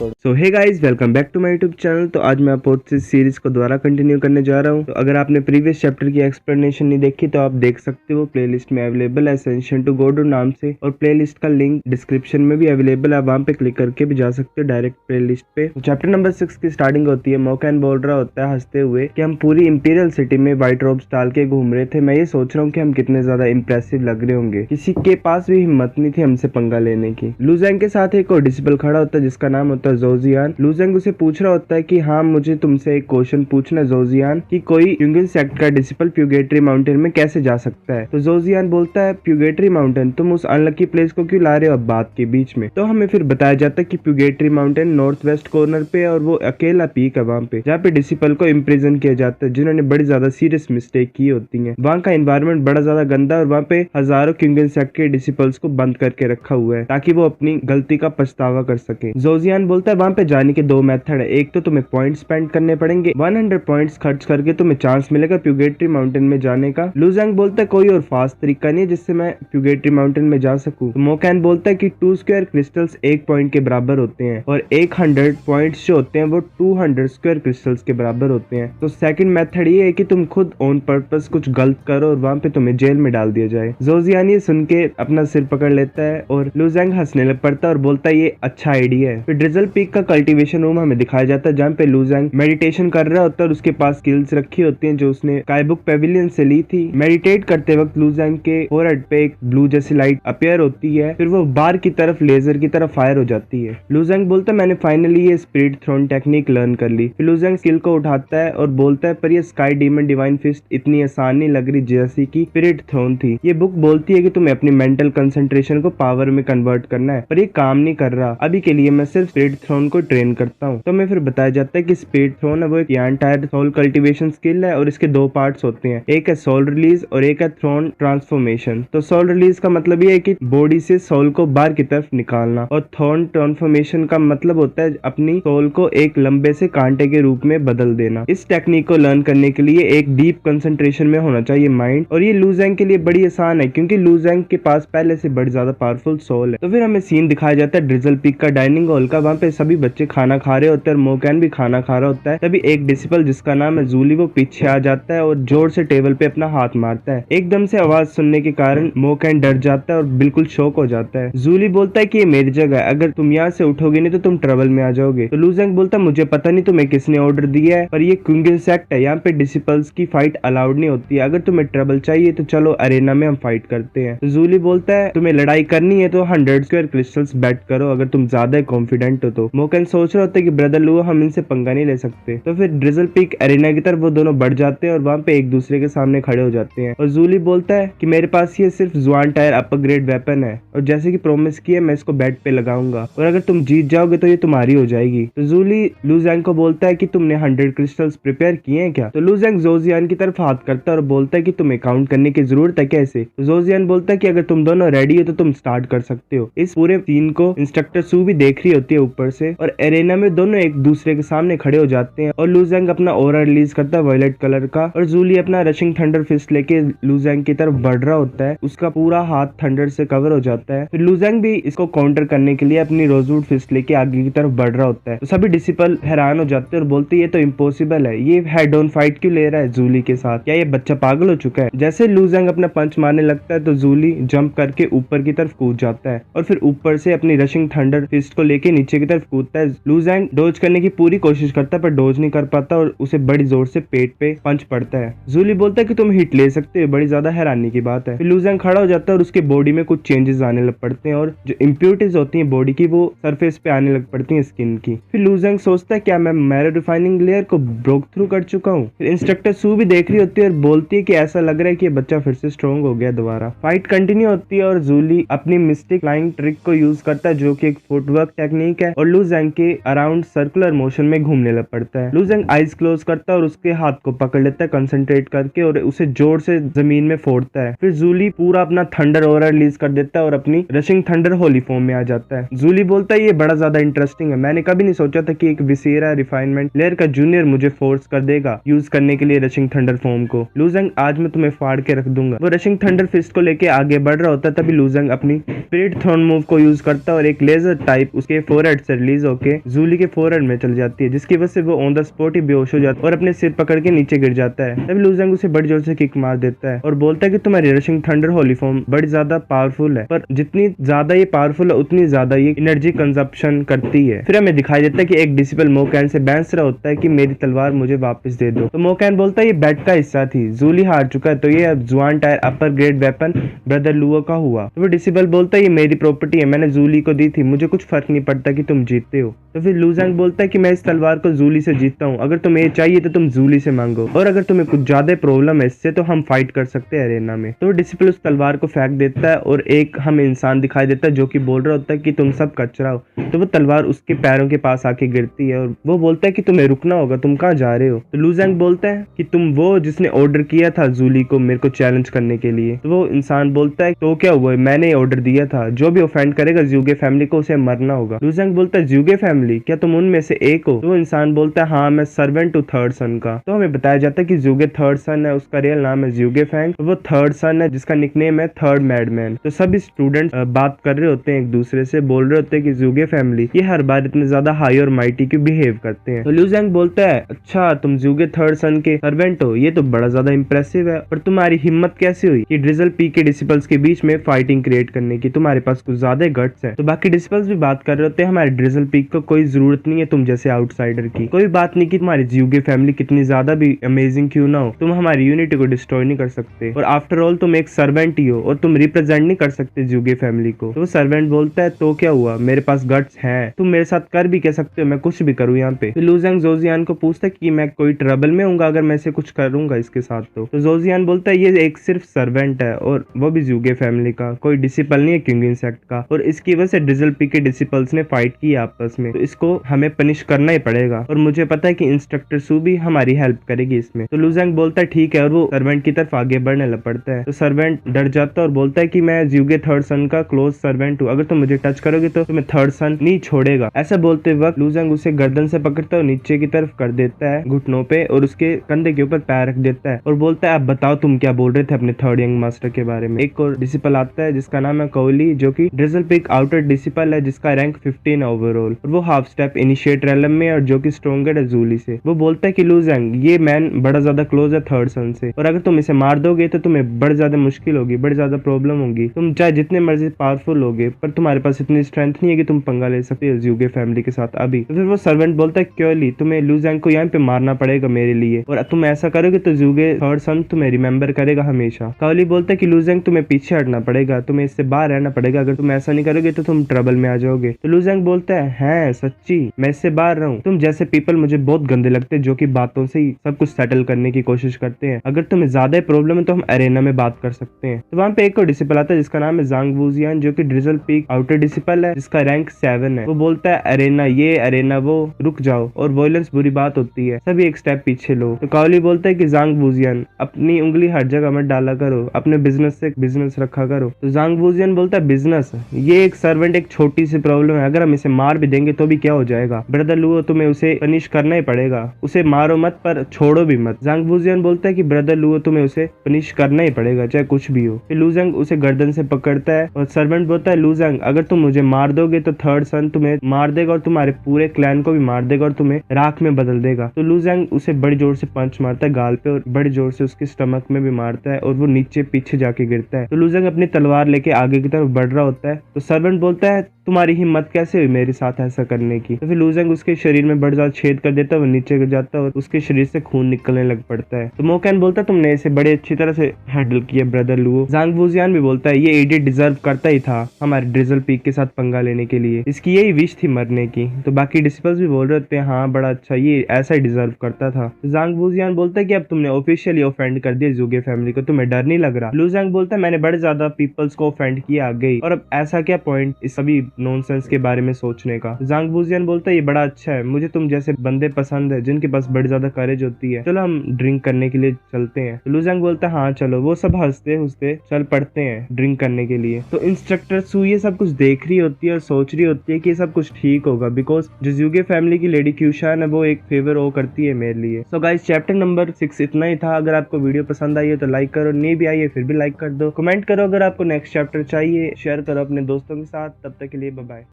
Episode. So hey guys, welcome back to my YouTube channel. तो आज मैं आपको इस सीरीज को दोबारा कंटिन्यू करने जा रहा हूं। तो अगर आपने प्रीवियस चैप्टर की एक्सप्लेनेशन नहीं देखी तो आप देख सकते हो, प्लेलिस्ट में अवेलेबल है एसेंशियल टू गॉड नाम से, और प्लेलिस्ट का लिंक डिस्क्रिप्शन में भी अवेलेबल है। आप वहां पे क्लिक करके भी जा सकते हो डायरेक्ट प्लेलिस्ट पे। तो चैप्टर नंबर 6 की स्टार्टिंग होती है। मोकैन बोल रहा होता है हंसते हुए कि हम पूरी इंपीरियल सिटी में व्हाइट रोब्स डाल के घूम रहे थे। मैं ये सोच रहा हूँ कि हम कितने ज्यादा इंप्रेसिव लग रहे होंगे। किसी के पास भी हिम्मत नहीं थी हमसे पंगा लेने की। लुजेंग के साथ एक और डिसिपल खड़ा होता है जिसका नाम होता है जोजियान। लुजेंग उसे पूछ रहा होता है कि हाँ, मुझे तुमसे एक क्वेश्चन पूछना जोजियान, कि कोई क्यूंगिन सेक्ट का डिसिपल प्यूगेटरी माउंटेन में कैसे जा सकता है। तो जोजियान बोलता है, प्यूगेटरी माउंटेन, तुम उस अनलकी प्लेस को क्यों ला रहे हो अब बात के बीच में। तो हमें फिर बताया जाता है कि प्यूगेटरी माउंटेन नॉर्थ वेस्ट कॉर्नर पे और वो अकेला पीक है वहाँ पे, जहाँ पे डिसिपल को इम्प्रिजन किया जाता है जिन्होंने बड़ी ज्यादा सीरियस मिस्टेक की होती है। वहाँ का एनवायरमेंट बड़ा ज्यादा गंदा है और वहाँ पे हजारों क्यूंगिन सेक्ट के डिसिपल्स को बंद करके रखा हुआ है ताकि वो अपनी गलती का पछतावा कर सके। जोजियान बोलता है वहाँ पे जाने के दो मेथड है। एक तो तुम्हें पॉइंट स्पेंड करने पड़ेंगे, 100 पॉइंट्स खर्च करके तुम्हें चांस मिलेगा प्यूगेटरी माउंटेन में जाने का। लुजेंग बोलता है कोई और फास्ट तरीका नहीं है जिससे मैं प्यूगेटरी माउंटेन में जा सकूं। तो मोकैन बोलता है कि 2 स्क्वायर क्रिस्टल्स 1 पॉइंट के बराबर होते हैं और 100 पॉइंट्स जो होते हैं वो 200 स्क्वायर क्रिस्टल्स के बराबर होते हैं। तो सेकंड मेथड ये है कि तुम खुद ऑन पर्पस कुछ गलत करो और वहाँ पे तुम्हें जेल में डाल दिया जाए। जोजियान ये सुन के अपना सिर पकड़ लेता है और लुजेंग हंसने लग पड़ता है और बोलता है ये अच्छा आइडिया है। फिर ड्रिजल पीक का कल्टीवेशन रूम हमें दिखाया जाता है जहाँ पे लुजेंग मेडिटेशन कर रहा होता है और उसके पास स्किल्स रखी होती हैं जो उसने स्काईबुक पेविलियन से ली थी। मेडिटेट करते वक्त लुजेंग के फोरहेड पे एक ब्लू जैसी लाइट अपीयर होती है, फिर वो बार की तरफ लेजर की तरफ फायर हो जाती है। लुजेंग बोलता है मैंने फाइनली ये स्पिरिट थ्रोन टेक्निक लर्न कर ली। फिर लुजेंग स्किल को उठाता है और बोलता है पर ये स्काई डीमन डिवाइन फिस्ट इतनी आसान नहीं लग रही जैसी की स्पिरिट थ्रोन थी। ये बुक बोलती है कि तुम्हें अपनी मेंटल कंसंट्रेशन को पावर में कन्वर्ट करना है, पर ये काम नहीं कर रहा। अभी के लिए मैं सिर्फ स्पिरिट थ्रोन को ट्रेन करता हूँ। तो हमें फिर बताया जाता है कि स्पिरिट थ्रोन है वो एक एंटायर सोल कल्टीवेशन स्किल है और इसके दो पार्ट्स होते हैं, एक है सोल रिलीज और एक है थ्रोन ट्रांसफॉर्मेशन। तो सोल रिलीज का मतलब ये है कि बॉडी से सोल को बाहर की तरफ निकालना, और थ्रोन ट्रांसफॉर्मेशन का मतलब होता है अपनी सोल को एक लंबे से कांटे के रूप में बदल देना। इस टेक्निक को लर्न करने के लिए एक डीप कंसंट्रेशन में होना चाहिए माइंड, और ये लुजेंग के लिए बड़ी आसान है क्योंकि लुजेंग के पास पहले से बड़ी ज्यादा पावरफुल सोल है। तो फिर हमें सीन दिखाया जाता है ड्रिजल पीक का डाइनिंग हॉल का। वहाँ पे सभी बच्चे खाना खा रहे होते हैं और मोकैन भी खाना खा रहा होता है। तभी एक डिसिपल जिसका नाम है जूली वो पीछे आ जाता है और जोर से टेबल पे अपना हाथ मारता है। एकदम से आवाज सुनने के कारण मोकैन डर जाता है और बिल्कुल शॉक हो जाता है। जूली बोलता है कि ये मेरी जगह है, अगर तुम यहाँ से उठोगे नहीं तो तुम ट्रबल में आ जाओगे। तो लुजेंग बोलता है मुझे पता नहीं तुम्हें किसने ऑर्डर दिया है, पर ये क्यूंगिन सेक्ट है, यहाँ पे डिसिपल्स की फाइट अलाउड नहीं होती है। अगर तुम्हें ट्रबल चाहिए तो चलो अरेना में हम फाइट करते हैं। तो जूली बोलता है तुम्हें लड़ाई करनी है तो 100 स्क्वायर क्रिस्टल्स बेट करो अगर तुम ज्यादा कॉन्फिडेंट हो तो। मोकैन सोच रहा होता है कि ब्रदर लुओ हम इनसे पंगा नहीं ले सकते। तो फिर ड्रिजल पीक अरेना की तरफ वो दोनों बढ़ जाते हैं और वहाँ पे एक दूसरे के सामने खड़े हो जाते हैं। और जूली बोलता है कि मेरे पास ये सिर्फ जुआन टायर अपर ग्रेड वेपन है और जैसे कि प्रॉमिस किया मैं इसको बेड पे लगाऊंगा और अगर तुम जीत जाओगे तो ये तुम्हारी हो जाएगी। तो जूली लुजेंग को बोलता है कि तुमने 100 क्रिस्टल्स प्रिपेयर किए हैं क्या। तो लुजेंग जोजियान की तरफ हाथ करता है और बोलता है कि तुम्हें काउंट करने की जरूरत है कैसे। तो जोजियान बोलता है कि अगर तुम दोनों रेडी हो तो तुम स्टार्ट कर सकते हो। इस पूरे सीन को इंस्ट्रक्टर सू भी देख रही होती है ऊपर से, और एरेना में दोनों एक दूसरे के सामने खड़े हो जाते हैं और लुजेंग अपना ऑरा रिलीज करता है वायलेट कलर का, और जूली अपना रशिंग थंडर फिस्ट लेके लुजेंग की तरफ बढ़ रहा होता है। उसका पूरा हाथ थंडर से कवर हो जाता है। फिर लुजेंग भी इसको काउंटर करने के लिए अपनी रोजवुड फिस्ट लेके आगे की तरफ बढ़ रहा होता है। तो सभी डिसिपल हैरान हो जाते हैं और बोलते हैं ये तो इम्पॉसिबल है, ये हेड ऑन फाइट क्यों ले रहा है जूली के साथ, क्या ये बच्चा पागल हो चुका है। जैसे लुजेंग अपना पंच मारने लगता है तो जूली जंप करके ऊपर की तरफ कूद जाता है और फिर ऊपर से अपनी रशिंग थंडर फिस्ट को लेके नीचे की तरफ कूदता है। लुजेंग डोज करने की पूरी कोशिश करता है पर डोज नहीं कर पाता और उसे बड़ी जोर से पेट पे पंच पड़ता है। जूली बोलता है कि तुम हिट ले सकते हो, बड़ी ज्यादा हैरानी की बात है। फिर लुजेंग खड़ा हो जाता है और उसके बॉडी में कुछ चेंजेस आने लग पड़ते हैं और जो इम्प्योरिटीज होती हैं बॉडी की वो सरफेस पे आने लग पड़ती हैं स्किन की। फिर लुजेंग सोचता है क्या मैं मैरो रिफाइनिंग लेयर को ब्रोक थ्रू कर चुका हूँ। फिर इंस्ट्रक्टर सू भी देख रही होती है और बोलती है कि ऐसा लग रहा है कि ये बच्चा फिर से स्ट्रॉन्ग हो गया दोबारा। फाइट कंटिन्यू होती है और जूली अपनी मिस्टिक फ्लाइंग ट्रिक को यूज करता है जो कि एक फुटवर्क टेक्निक है और लुजेंग के अराउंड सर्कुलर मोशन में घूमने लग पड़ता है। लुजेंग आइज क्लोज करता है और उसके हाथ को पकड़ लेता है कंसंट्रेट करके और उसे जोर से जमीन में फोड़ता है। फिर जूली पूरा अपना थंडर ऑरा रिलीज कर देता है और अपनी रशिंग थंडर होली फॉर्म में आ जाता है। जूली बोलता है ये बड़ा ज्यादा इंटरेस्टिंग है, मैंने कभी नहीं सोचा था कि एक विसेरा रिफाइनमेंट लेयर का जूनियर मुझे फोर्स कर देगा यूज करने के लिए रशिंग थंडर फॉर्म को। लुजेंग आज मैं तुम्हें फाड़ के रख दूंगा। वो रशिंग थंडर फिस्ट को लेके आगे बढ़ रहा होता है तभी लुजेंग अपनी स्पिरिट थ्रोन मूव को यूज करता है और एक लेजर टाइप उसके फोरहेड से रिलीज होके जूली के फोरहेड में चल जाती है, जिसकी वजह से वो ऑन द स्पॉट ही बेहोश हो जाता है और अपने सिर पकड़ के नीचे गिर जाता है। तभी लू ज़ैंग उसे बड़ी जोर से किक मार देता है और बोलता है कि तुम्हारी रशिंग थंडर होली फॉर्म बड़ी ज्यादा पावरफुल है, पर जितनी ज्यादा ये पावरफुल है उतनी ज्यादा ये एनर्जी कंजप्शन करती है। फिर हमें दिखाई देता है कि एक डिसिपल मोकैन से बहस रहा होता है कि मेरी तलवार मुझे वापस दे दो। तो मोकैन बोलता है ये बैट का हिस्सा थी, जूली हार चुका है, तो ये अब जुआन टायर अपर ग्रेड वेपन ब्रदर लुओ का हुआ। तो वो डिसिबल बोलता है ये मेरी प्रॉपर्टी है, मैंने जूली को दी थी, मुझे कुछ फर्क नहीं पड़ता कि तुम जीतते हो। तो फिर लू ज़ैंग बोलता है कि मैं इस तलवार को जूली से जीतता हूँ, अगर तुम्हें ये चाहिए तो तुम जूली से मांगो, और अगर तुम्हें कुछ ज्यादा प्रॉब्लम है इससे तो हम फाइट कर सकते हैं अरेना में। तो डिसिबल उस तलवार को फेंक देता है और एक हमें इंसान दिखाई देता है जो कि बोल रहा होता है कि तुम सब कचरा हो। तो वो तलवार उसके पैरों के पास आके गिरती है और वो बोलता है कि तुम्हें रुकना होगा, तुम कहाँ जा रहे हो। तो लू ज़ैंग बोलता है कि तुम वो जिसने ऑर्डर किया था जूली को मेरे को चैलेंज करने के लिए। तो वो इंसान बोलता है तो क्या हुआ, मैंने ऑर्डर दिया था, जो भी ऑफेंड करेगा ज्यूगे फैमिली को उसे मरना होगा। लू ज़ैंग बोलता है ज्यूगे फैमिली, क्या तुम उनमें से एक हो? तो वो इंसान बोलता है हाँ मैं सर्वेंट हूँ थर्ड सन का। तो हमें बताया जाता है कि ज्यूगे थर्ड सन है, उसका रियल नाम है ज्यूगे फैंग, तो वो थर्ड सन है जिसका निकनेम है थर्ड मैडमैन। तो सभी स्टूडेंट बात कर रहे होते हैं एक दूसरे से, बोल रहे होते हैं कि ज्यूगे फैमिली ये हर बार इतने ज्यादा हाई और माइटी क्यों बिहेव करते हैं। तो लू ज़ैंग बोलता है अच्छा तुम ज्यूगे थर्ड सन के सर्वेंट हो, ये तो बड़ा ज्यादा इंप्रेसिव है, और तुम्हारी हिम्मत कैसे हुई कि ड्रिजल पीक के डिसिपल्स के बीच में फाइटिंग क्रिएट करने की, तुम्हारे पास कुछ ज्यादा गट्स है। तो बाकी डिसिपल्स भी बात कर रहे होते हैं हमारे ड्रिजल पीक को कोई जरूरत नहीं है तुम जैसे आउटसाइडर की, कोई बात नहीं कि तुम्हारी ज्यूगे फैमिली कितनी ज्यादा भी अमेजिंग क्यों ना हो, तुम हमारी यूनिटी को डिस्ट्रॉय नहीं कर सकते, और आफ्टर ऑल तुम एक सर्वेंट ही हो और तुम रिप्रेजेंट नहीं कर सकते ज्यूगे फैमिली को। तो सर्वेंट बोलता है तो क्या हुआ, मेरे पास गट्स है, तुम मेरे साथ कर भी कह सकते हो, मैं कुछ भी करूँ यहाँ पे। तो लू ज़ैंग जोजियान को पूछता है कि मैं कोई ट्रबल में हूँ अगर मैं से कुछ करूंगा इसके साथ। तो जोजियान बोलता है ये एक सिर्फ सर्वेंट है और वो भी ज्यूगे फैमिली का, कोई डिसिपल नहीं है किंग इंसेक्ट का, और इसकी वजह से ड्रिजल पीक के डिसिपल्स ने फाइट की आपस में, तो इसको हमें पनिश करना ही पड़ेगा, और मुझे पता है कि इंस्ट्रक्टर सू भी हमारी हेल्प करेगी इसमें। तो लू ज़ैंग बोलता है ठीक है, और वो सर्वेंट की तरफ आगे बढ़ने लग पड़ता है। तो सर्वेंट डर जाता है और बोलता है कि मैं ज्यूगे थर्ड सन का क्लोज सर्वेंट हूँ, अगर तुम मुझे टच करोगे तो तुम्हें थर्ड सन नहीं छोड़ेगा। ऐसा बोलते वक्त लू ज़ैंग उसे गर्दन से पकड़ता है और नीचे की तरफ कर देता है घुटनों पे, और उसके कंधे के ऊपर पैर रख देता है और बोलता है अब बताओ तुम क्या बोल रहे थे अपने थर्ड यंग मास्टर के बारे में। एक और डिसिपल आता है जिसका नाम है कोली, जो कि ड्रिजल पीक आउटर डिसिपल है जिसका रैंक 15 ओवरऑल, और वो हाफ स्टेप इनिशिएट रेलम में और जो कि स्ट्रॉन्गर है जूली से। वो बोलता है कि लू ज़ैंग ये मैन बड़ा ज्यादा क्लोज है थर्ड सन से, और अगर तुम इसे मार दोगे तो तुम्हें बड़ी ज्यादा मुश्किल होगी, बड़ी ज्यादा प्रॉब्लम होगी, तुम चाहे जितने मर्जी पावरफुल होगे पर तुम्हारे पास इतनी स्ट्रेंथ नहीं है कि तुम पंगा ले सकते हो ज्यूगे फैमिली के साथ अभी। तो फिर वो सर्वेंट बोलता है क्योली तुम्हें लू ज़ैंग को यहाँ पे मारना पड़ेगा मेरे लिए, और तुम ऐसा करोगे तो ज्यूगे थर्ड सन तुम्हें रिमेम्बर करेगा हमेशा। कावली बोलता है कि लू ज़ैंग तुम्हें पीछे हटना पड़ेगा, तुम्हें इससे बाहर रहना पड़ेगा, अगर तुम ऐसा नहीं करोगे तो तुम ट्रबल में आ जाओगे। तो लू ज़ैंग बोलता है सच्ची मैं इससे बाहर रहूं, तुम जैसे पीपल मुझे बहुत गंदे लगते हैं जो कि बातों से ही सब कुछ सेटल करने की कोशिश करते हैं, अगर तुम्हें ज्यादा प्रॉब्लम है तो हम अरेना में बात कर सकते हैं। तो वहाँ पे एक और डिसिपल आता है जिसका नाम है ज़ांग वूजियान, जो कि ड्रिजल पीक आउटर डिसिपल है जिसका रैंक 7 है। वो बोलता है अरेना ये अरेना वो, रुक जाओ, और वॉयलेंस बुरी बात होती है, सभी एक स्टेप पीछे लो। तो कावली बोलता है कि ज़ांग वूजियान अपनी उंगली हर जगह मत डाला करो, अपने बिजनेस से बिजनेस रखा करो। तो ज़ांग वूजियान बोलता है बिजनेस, ये एक सर्वेंट एक छोटी सी प्रॉब्लम है, अगर हम इसे मार भी देंगे तो भी क्या हो जाएगा, ब्रदर लुओ तुम्हें उसे पनिश करना ही पड़ेगा, उसे मारो मत पर छोड़ो भी मत। ज़ांग वूजियान बोलता है कि ब्रदर लुओ तुम्हें उसे पनिश करना ही पड़ेगा चाहे कुछ भी हो। फिर लू ज़ैंग उसे गर्दन से पकड़ता है और सर्वेंट बोलता है लू ज़ैंग अगर तुम मुझे मार दोगे तो थर्ड सन तुम्हें मार देगा और तुम्हारे पूरे क्लैन को भी मार देगा और तुम्हें राख में बदल देगा। तो लू ज़ैंग उसे बड़ी जोर से पंच मारता है गाल पे और बड़ी जोर से उसके स्टमक में भी मारता है और वो नीचे पीछे जाके गिरता है। तो लू ज़ैंग अपनी तलवार लेके आगे की तरफ बढ़ रहा होता है। तो सर्वेंट बोलता है तुम्हारी हिम्मत कैसे हुई मेरे साथ ऐसा करने की। तो फिर लू ज़ैंग उसके शरीर में बड़ा ज्यादा छेद कर देता है, वो नीचे गिर जाता है और उसके शरीर से खून निकलने लग पड़ता है। तो मोकैन बोलता है तुमने इसे बड़े अच्छी तरह से हैंडल किया ब्रदर लुओ। ज़ांग वूजियान भी बोलता है ये इडियट डिजर्व करता ही था हमारे ड्रिजल पीक के साथ पंगा लेने के लिए, इसकी यही विश थी मरने की। तो बाकी डिसिपल्स भी बोल रहे थे हाँ बड़ा अच्छा, ये ऐसा ही डिजर्व करता था। तो ज़ांग वूजियान बोलता है कि अब तुमने ऑफिशियली ऑफेंड कर दिया ज़्यूगे फैमिली को, तुम्हें डर नहीं लग रहा। लू ज़ैंग बोलता है मैंने बड़े ज्यादा पीपल्स को ऑफेंड किया आ गई, और अब ऐसा क्या पॉइंट इस सभी नॉनसेंस के बारे में सोचने का। ज़ांग वूजियान बोलता है ये बड़ा अच्छा है, मुझे तुम जैसे बंदे पसंद है जिनके पास बड़ी ज्यादा करेज होती है, चलो हम ड्रिंक करने के लिए चलते हैं। तो लू ज़ैंग बोलता है हाँ चलो। वो सब हंसते हंसते चल पड़ते हैं ड्रिंक करने के लिए। तो इंस्ट्रक्टर सू ये सब कुछ देख रही होती है और सोच रही होती है कि ये सब कुछ ठीक होगा, बिकॉज जो ज़्यूगे फैमिली की लेडी क्यूशान है वो एक फेवर वो करती है मेरे लिए। सो गाइस चैप्टर नंबर 6 इतना ही था। अगर आपको वीडियो पसंद आई है तो लाइक करो, नहीं भी आई है फिर भी लाइक कर दो, कमेंट करो अगर आपको नेक्स्ट चैप्टर चाहिए, शेयर करो अपने दोस्तों के साथ। तब तक के लिए बाय बाय।